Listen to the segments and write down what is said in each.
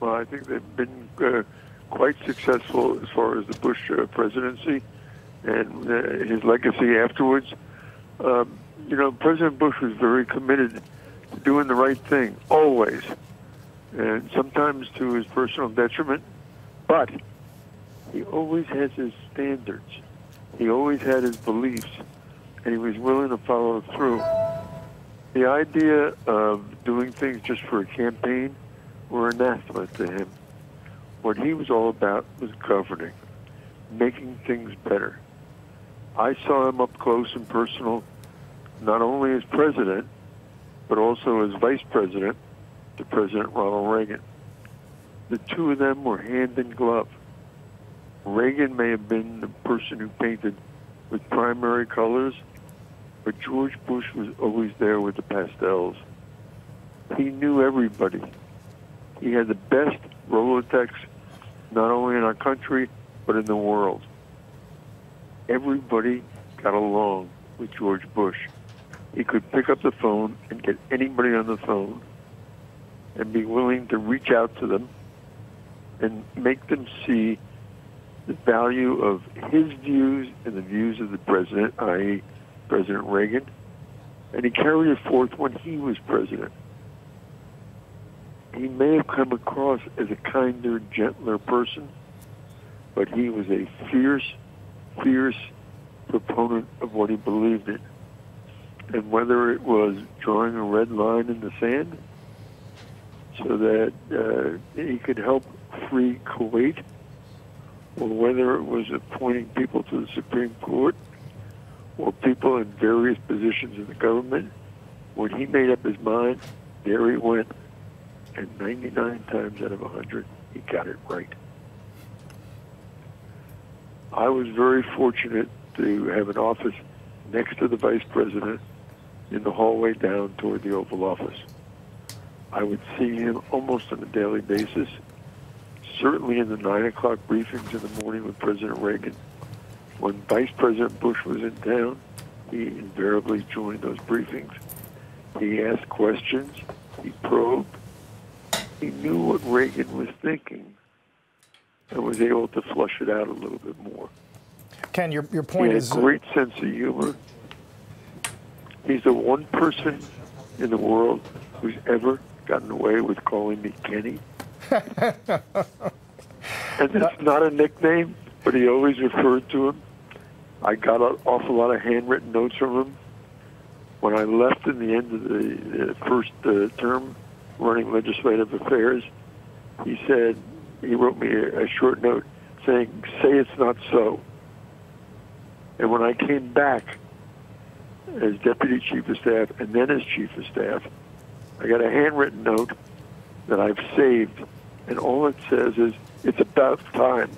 Well, I think they've been quite successful as far as the Bush presidency and his legacy afterwards. President Bush was very committed to doing the right thing, always, and sometimes to his personal detriment, but he always has his standards. He always had his beliefs, and he was willing to follow through. The idea of doing things just for a campaign were anathema to him. What he was all about was governing, making things better. I saw him up close and personal, not only as president, but also as vice president to President Ronald Reagan. The two of them were hand in glove. Reagan may have been the person who painted with primary colors, but George Bush was always there with the pastels. He knew everybody. He had the best Rolodex, not only in our country, but in the world. Everybody got along with George Bush. He could pick up the phone and get anybody on the phone and be willing to reach out to them and make them see the value of his views and the views of the president, i.e. President Reagan, and he carried it forth when he was president. He may have come across as a kinder, gentler person, but he was a fierce proponent of what he believed in. And whether it was drawing a red line in the sand so that he could help free Kuwait, or whether it was appointing people to the Supreme Court or people in various positions in the government, when he made up his mind, there he went. And 99 times out of 100, he got it right. I was very fortunate to have an office next to the vice president in the hallway down toward the Oval Office. I would see him almost on a daily basis, certainly in the 9 o'clock briefings in the morning with President Reagan. When Vice President Bush was in town, he invariably joined those briefings. He asked questions, he probed, he knew what Reagan was thinking and was able to flush it out a little bit more. Ken, your point is... He had a great sense of humor. He's the one person in the world who's ever gotten away with calling me Kenny. And it's not a nickname, but he always referred to him. I got an awful lot of handwritten notes from him. When I left in the end of the first term running legislative affairs, he said, he wrote me a short note saying, "Say it's not so." And when I came back as Deputy Chief of Staff and then as Chief of Staff, I got a handwritten note that I've saved, and all it says is, "It's about time."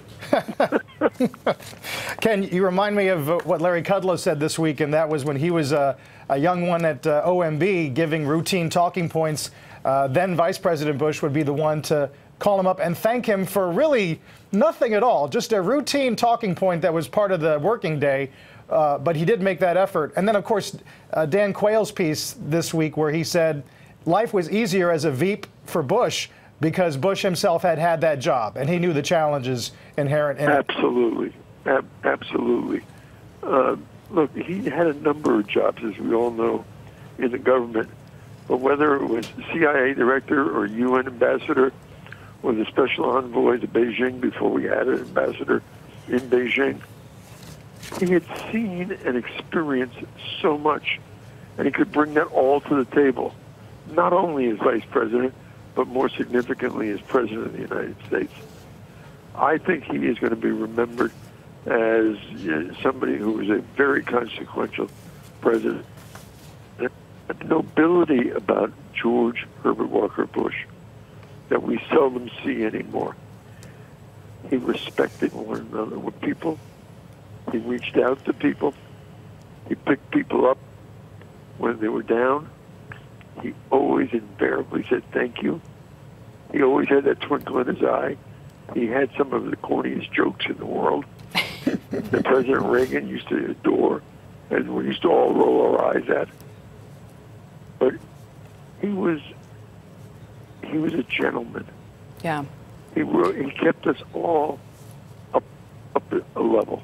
Ken, you remind me of what Larry Kudlow said this week, and that was when he was a young one at OMB giving routine talking points. Then Vice President Bush would be the one to call him up and thank him for really nothing at all, just a routine talking point that was part of the working day. But he did make that effort. And then, of course, Dan Quayle's piece this week where he said life was easier as a Veep for Bush because Bush himself had that job, and he knew the challenges inherent in it. Absolutely. Absolutely. Look, he had a number of jobs, as we all know, in the government. But whether it was CIA director or UN ambassador or the special envoy to Beijing before we had an ambassador in Beijing, he had seen and experienced so much, and he could bring that all to the table, not only as vice president, but more significantly as president of the United States. I think he is going to be remembered as somebody who was a very consequential president. The nobility about George Herbert Walker Bush that we seldom see anymore. He respected one another with people. He reached out to people. He picked people up when they were down. He always invariably said thank you. He always had that twinkle in his eye. He had some of the corniest jokes in the world that President Reagan used to adore, and we used to all roll our eyes at. But he was a gentleman. Yeah. He kept us all up a level.